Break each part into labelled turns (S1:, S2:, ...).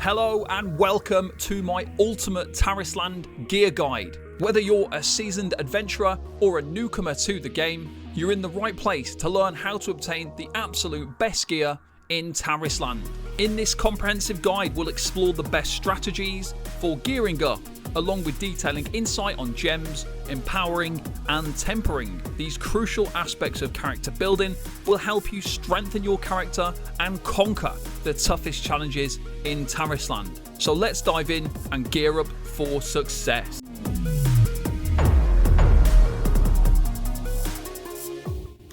S1: Hello and welcome to my ultimate Tarisland Gear Guide. Whether you're a seasoned adventurer or a newcomer to the game, you're in the right place to learn how to obtain the absolute best gear in Tarisland. In this comprehensive guide, we'll explore the best strategies for gearing up, along with detailing insight on gems, empowering and tempering. These crucial aspects of character building will help you strengthen your character and conquer the toughest challenges in Tarisland. So let's dive in and gear up for success.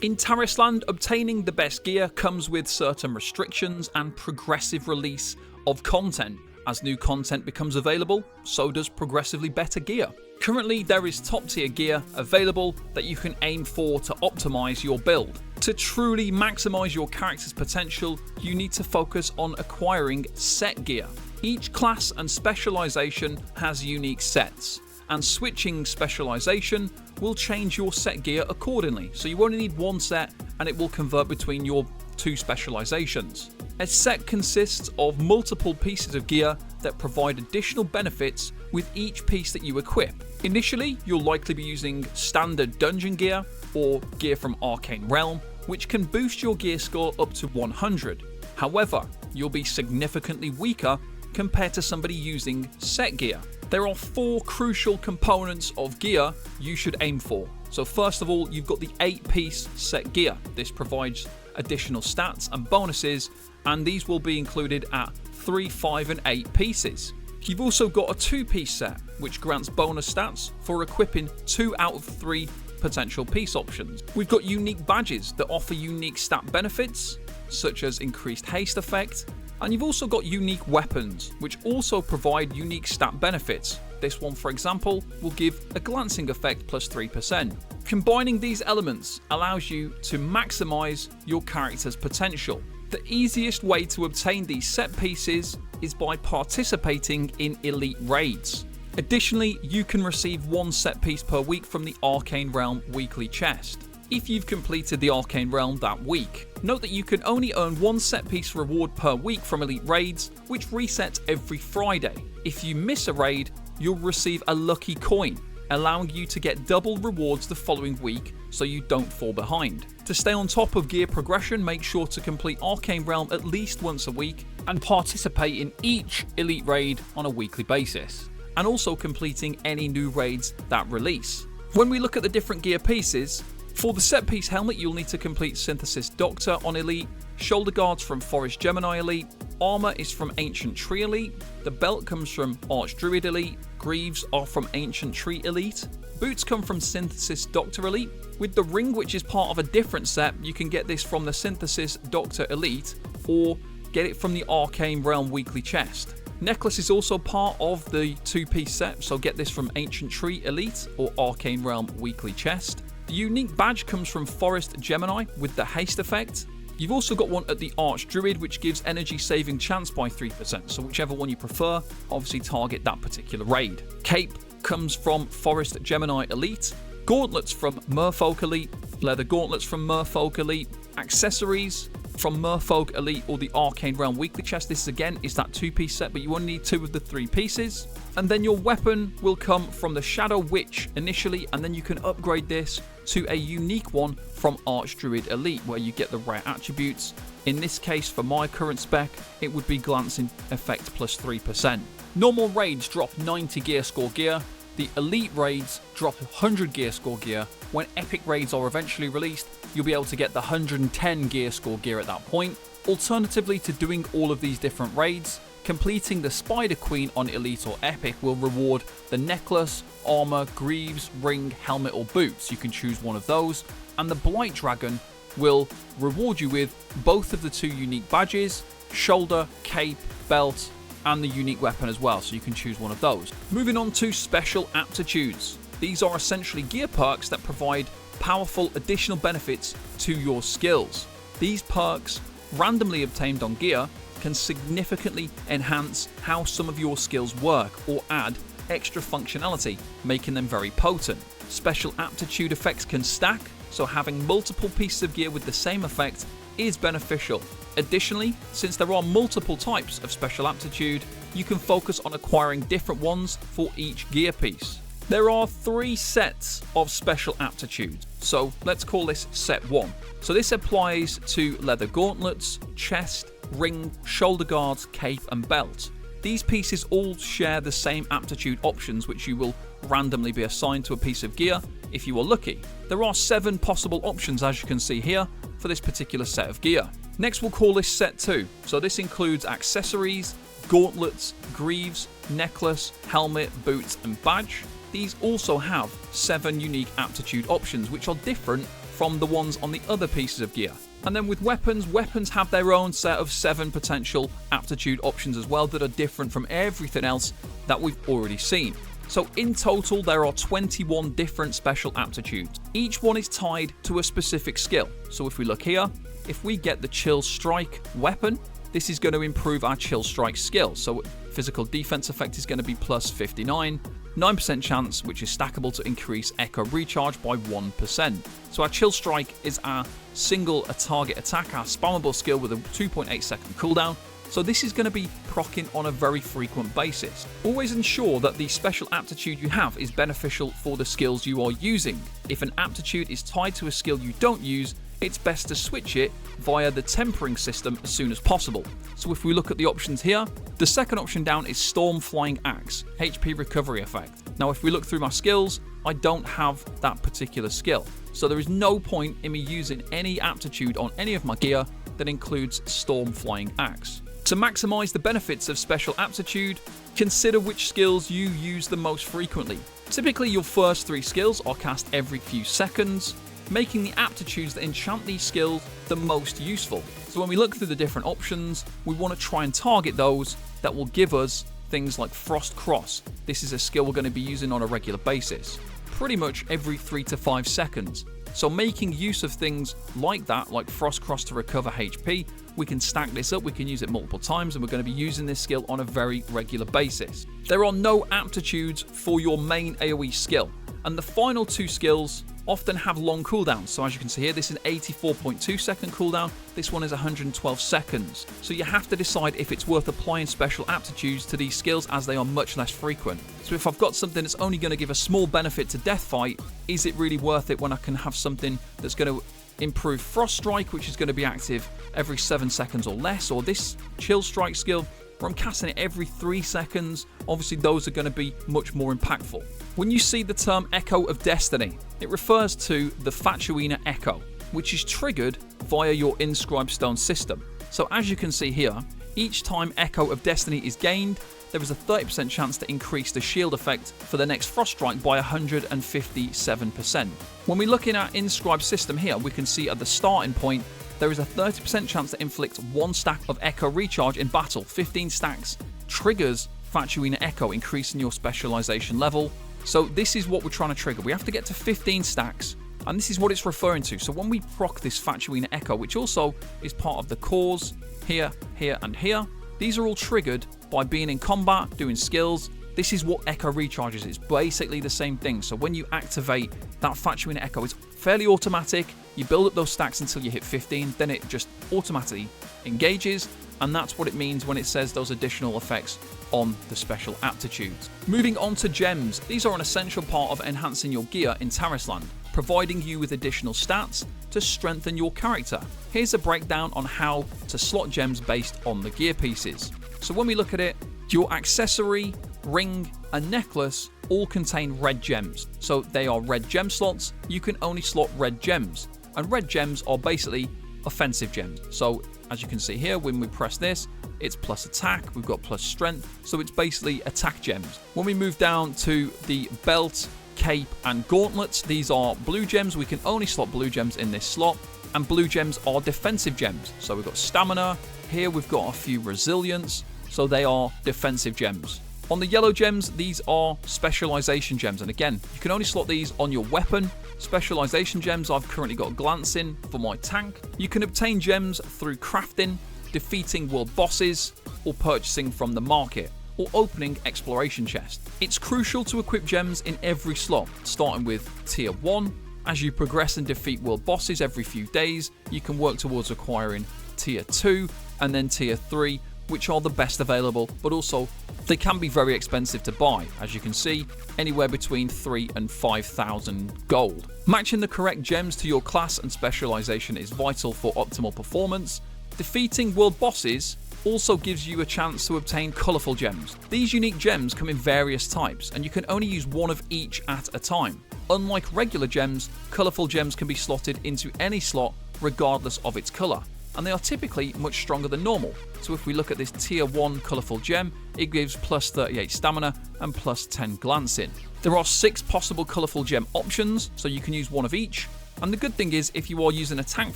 S1: In Tarisland, obtaining the best gear comes with certain restrictions and progressive release of content. As new content becomes available, so does progressively better gear. Currently, there is top tier gear available that you can aim for to optimize your build. To truly maximize your character's potential, you need to focus on acquiring set gear. Each class and specialization has unique sets, and switching specialization will change your set gear accordingly. So you only need one set and it will convert between your two specializations. A set consists of multiple pieces of gear that provide additional benefits with each piece that you equip. Initially, you'll likely be using standard dungeon gear or gear from Arcane Realm, which can boost your gear score up to 100. However, you'll be significantly weaker compared to somebody using set gear. There are 4 crucial components of gear you should aim for. So first of all, you've got the 8-piece set gear. This provides additional stats and bonuses, and these will be included at 3, 5 and 8 pieces. You've also got a 2-piece set, which grants bonus stats for equipping 2 out of 3 potential piece options. We've got unique badges that offer unique stat benefits, such as increased haste effect, and you've also got unique weapons, which also provide unique stat benefits. This one, for example, will give a glancing effect plus 3%. Combining these elements allows you to maximize your character's potential. The easiest way to obtain these set pieces is by participating in elite raids. Additionally, you can receive 1 set piece per week from the Arcane Realm weekly chest if you've completed the Arcane Realm that week. Note that you can only earn 1 set piece reward per week from elite raids, which resets every Friday. If you miss a raid, you'll receive a lucky coin, allowing you to get double rewards the following week so you don't fall behind. To stay on top of gear progression, make sure to complete Arcane Realm at least once a week and participate in each elite raid on a weekly basis, and also completing any new raids that release. When we look at the different gear pieces, for the set piece helmet, you'll need to complete Synthesis Doctor on Elite, shoulder guards from Forest Gemini Elite, armor is from Ancient Tree Elite, the belt comes from Archdruid Elite, greaves are from Ancient Tree Elite, boots come from Synthesis Doctor Elite. With the ring, which is part of a different set, you can get this from the Synthesis Doctor Elite or get it from the Arcane Realm weekly chest. Necklace is also part of the 2-piece set, so get this from Ancient Tree Elite or Arcane Realm weekly chest. The unique badge comes from Forest Gemini with the haste effect. You've also got one at the Archdruid, which gives energy saving chance by 3%, so whichever one you prefer, obviously target that particular raid. Cape comes from Forest Gemini Elite, gauntlets from Merfolk Elite, leather gauntlets from Merfolk Elite, accessories from Merfolk Elite or the Arcane Realm weekly chest. This again is that 2-piece set, but you only need 2 of the 3 pieces. And then your weapon will come from the Shadow Witch initially, and then you can upgrade this to a unique one from Archdruid Elite, where you get the rare attributes. In this case, for my current spec, it would be glancing effect plus 3%. Normal raids drop 90 gear score gear. The elite raids drop 100 gear score gear. When epic raids are eventually released, you'll be able to get the 110 gear score gear at that point. Alternatively to doing all of these different raids, completing the Spider Queen on Elite or Epic will reward the necklace, armor, greaves, ring, helmet or boots. You can choose one of those. And the Blight Dragon will reward you with both of the 2 unique badges, shoulder, cape, belt, and the unique weapon as well, so you can choose one of those. Moving on to special aptitudes. These are essentially gear perks that provide powerful additional benefits to your skills. These perks, randomly obtained on gear, can significantly enhance how some of your skills work or add extra functionality, making them very potent. Special aptitude effects can stack, so having multiple pieces of gear with the same effect is beneficial. Additionally, since there are multiple types of special aptitude, you can focus on acquiring different ones for each gear piece. There are 3 sets of special aptitude, so let's call this set 1. So this applies to leather gauntlets, chest, ring, shoulder guards, cape and belt. These pieces all share the same aptitude options, which you will randomly be assigned to a piece of gear if you are lucky. There are 7 possible options, as you can see here, for this particular set of gear. Next we'll call this set 2. So this includes accessories, gauntlets, greaves, necklace, helmet, boots and badge. These also have 7 unique aptitude options, which are different from the ones on the other pieces of gear. And then with weapons, weapons have their own set of 7 potential aptitude options as well that are different from everything else that we've already seen. So in total, there are 21 different special aptitudes. Each one is tied to a specific skill. So if we look here, if we get the Chill Strike weapon, this is going to improve our Chill Strike skill. So physical defense effect is going to be plus 59. 9% chance, which is stackable to increase Echo Recharge by 1%. So our Chill Strike is our single target attack, our spammable skill with a 2.8 second cooldown. So this is going to be proccing on a very frequent basis. Always ensure that the special aptitude you have is beneficial for the skills you are using. If an aptitude is tied to a skill you don't use, it's best to switch it via the tempering system as soon as possible. So if we look at the options here, the second option down is Storm Flying Axe, HP recovery effect. Now if we look through my skills, I don't have that particular skill. So there is no point in me using any aptitude on any of my gear that includes Storm Flying Axe. To maximize the benefits of special aptitude, consider which skills you use the most frequently. Typically your first 3 skills are cast every few seconds, making the aptitudes that enchant these skills the most useful. So when we look through the different options, we want to try and target those that will give us things like Frost Cross. This is a skill we're going to be using on a regular basis, pretty much every 3 to 5 seconds. So making use of things like that, like Frost Cross to recover HP, we can stack this up, we can use it multiple times, and we're going to be using this skill on a very regular basis. There are no aptitudes for your main AoE skill, and the final 2 skills often have long cooldowns. So as you can see here, this is an 84.2 second cooldown, this one is 112 seconds. So you have to decide if it's worth applying special aptitudes to these skills, as they are much less frequent. So if I've got something that's only going to give a small benefit to death fight, is it really worth it when I can have something that's going to improve Frost Strike, which is going to be active every 7 seconds or less, or this Chill Strike skill where I'm casting it every 3 seconds? Obviously those are going to be much more impactful. When you see the term Echo of Destiny, it refers to the Fatuina Echo, which is triggered via your Inscribed Stone system. So as you can see here, each time Echo of Destiny is gained, there is a 30% chance to increase the shield effect for the next Frost Strike by 157%. When we look in our Inscribed system here, we can see at the starting point, there is a 30% chance to inflict 1 stack of Echo Recharge in battle. 15 stacks triggers Fatuina Echo, increasing your specialization level. So this is what we're trying to trigger. We have to get to 15 stacks, and this is what it's referring to. So when we proc this Fatuina Echo, which also is part of the cores, here, here, and here, these are all triggered by being in combat, doing skills. This is what Echo Recharges. It's basically the same thing. So when you activate that Fatuina Echo, it's fairly automatic. You build up those stacks until you hit 15, then it just automatically engages, and that's what it means when it says those additional effects on the special aptitudes. Moving on to gems. These are an essential part of enhancing your gear in Tarisland, providing you with additional stats to strengthen your character. Here's a breakdown on how to slot gems based on the gear pieces. So when we look at it, your accessory, ring, and necklace all contain red gems. So they are red gem slots. You can only slot red gems. And red gems are basically offensive gems. So as you can see here, when we press this, it's plus attack, we've got plus strength, so it's basically attack gems. When we move down to the belt, cape, and gauntlets, these are blue gems. We can only slot blue gems in this slot, and blue gems are defensive gems. So we've got stamina, here we've got a few resilience, so they are defensive gems. On the yellow gems, these are specialization gems, and again, you can only slot these on your weapon. Specialization gems, I've currently got glancing for my tank. You can obtain gems through crafting, defeating world bosses, or purchasing from the market, or opening exploration chests. It's crucial to equip gems in every slot, starting with tier 1. As you progress and defeat world bosses every few days, you can work towards acquiring tier 2 and then tier 3, which are the best available, but also they can be very expensive to buy, as you can see, anywhere between 3,000 and 5,000 gold. Matching the correct gems to your class and specialization is vital for optimal performance. Defeating world bosses also gives you a chance to obtain colourful gems. These unique gems come in various types, and you can only use one of each at a time. Unlike regular gems, colourful gems can be slotted into any slot regardless of its colour, and they are typically much stronger than normal. So if we look at this tier 1 colourful gem, it gives plus 38 stamina and plus 10 glancing. There are 6 possible colourful gem options, so you can use one of each. And the good thing is, if you are using a tank,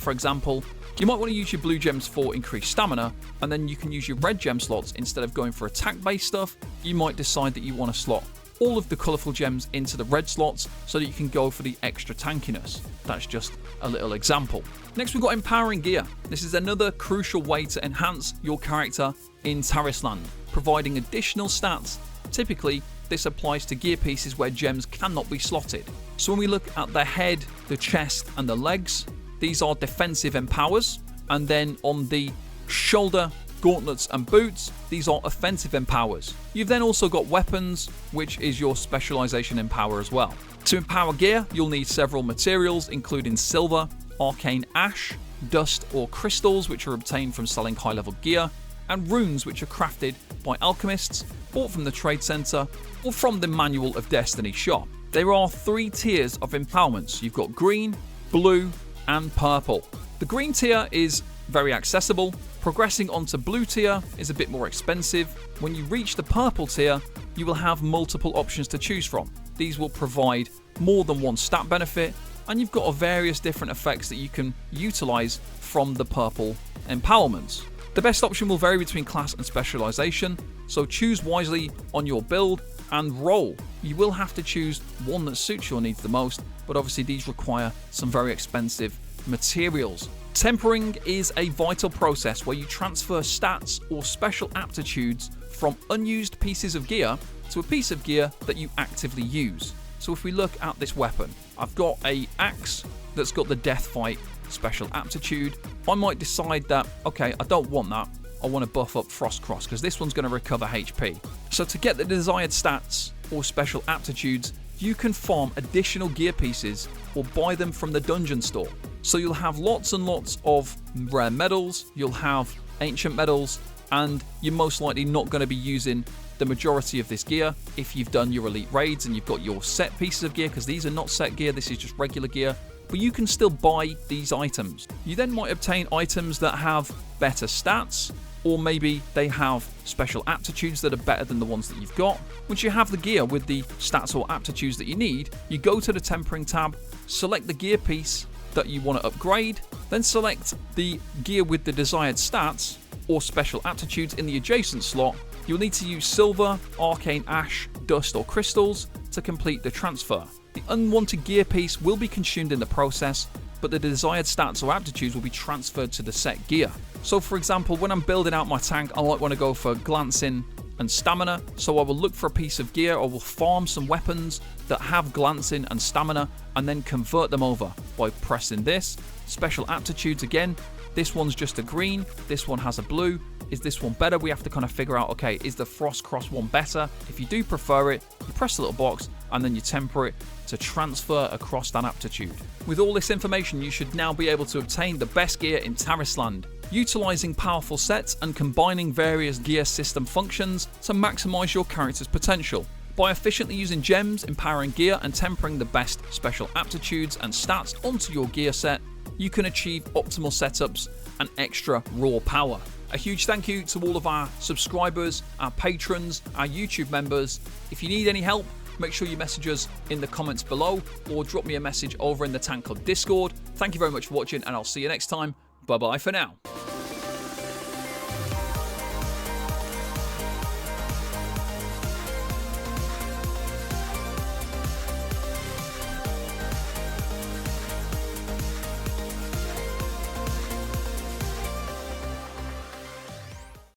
S1: for example, you might want to use your blue gems for increased stamina, and then you can use your red gem slots instead of going for attack-based stuff. You might decide that you want to slot all of the colourful gems into the red slots so that you can go for the extra tankiness. That's just a little example. Next, we've got empowering gear. This is another crucial way to enhance your character in Tarisland, providing additional stats. Typically, this applies to gear pieces where gems cannot be slotted. So when we look at the head, the chest and the legs, these are defensive empowers, and then on the shoulder, gauntlets and boots, these are offensive empowers. You've then also got weapons, which is your specialization empower as well. To empower gear, you'll need several materials, including silver, arcane ash, dust or crystals, which are obtained from selling high-level gear, and runes, which are crafted by alchemists, bought from the trade center, or from the Manual of Destiny shop. There are 3 tiers of empowerments. You've got green, blue, and purple. The green tier is very accessible. Progressing onto blue tier is a bit more expensive. When you reach the purple tier, you will have multiple options to choose from. These will provide more than one stat benefit, and you've got various different effects that you can utilize from the purple empowerments. The best option will vary between class and specialization, so choose wisely on your build and roll. You will have to choose one that suits your needs the most, but obviously these require some very expensive materials. Tempering is a vital process where you transfer stats or special aptitudes from unused pieces of gear to a piece of gear that you actively use. So if we look at this weapon, I've got a axe that's got the death fight special aptitude. I might decide that, okay, I don't want that. I want to buff up Frost Cross because this one's going to recover HP. So to get the desired stats or special aptitudes, you can farm additional gear pieces or buy them from the dungeon store. So you'll have lots and lots of rare medals, you'll have ancient medals, and you're most likely not going to be using the majority of this gear if you've done your elite raids and you've got your set pieces of gear, because these are not set gear, this is just regular gear. But you can still buy these items. You then might obtain items that have better stats, or maybe they have special aptitudes that are better than the ones that you've got. Once you have the gear with the stats or aptitudes that you need, you go to the tempering tab, select the gear piece that you want to upgrade, then select the gear with the desired stats or special aptitudes in the adjacent slot. You'll need to use silver, arcane ash, dust or crystals to complete the transfer. The unwanted gear piece will be consumed in the process, but the desired stats or aptitudes will be transferred to the set gear. So for example, when I'm building out my tank, I might want to go for glancing and stamina, so I will look for a piece of gear or will farm some weapons that have glancing and stamina and then convert them over by pressing this. Special aptitudes again, this one's just a green, this one has a blue. Is this one better? We have to kind of figure out, okay, is the Frost Cross one better? If you do prefer it, you press the little box and then you temper it to transfer across that aptitude. With all this information, you should now be able to obtain the best gear in Tarisland, utilizing powerful sets and combining various gear system functions to maximize your character's potential. By efficiently using gems, empowering gear, and tempering the best special aptitudes and stats onto your gear set, you can achieve optimal setups and extra raw power. A huge thank you to all of our subscribers, our patrons, our YouTube members. If you need any help, make sure you message us in the comments below or drop me a message over in the Tank Club Discord. Thank you very much for watching, and I'll see you next time. Bye bye for now.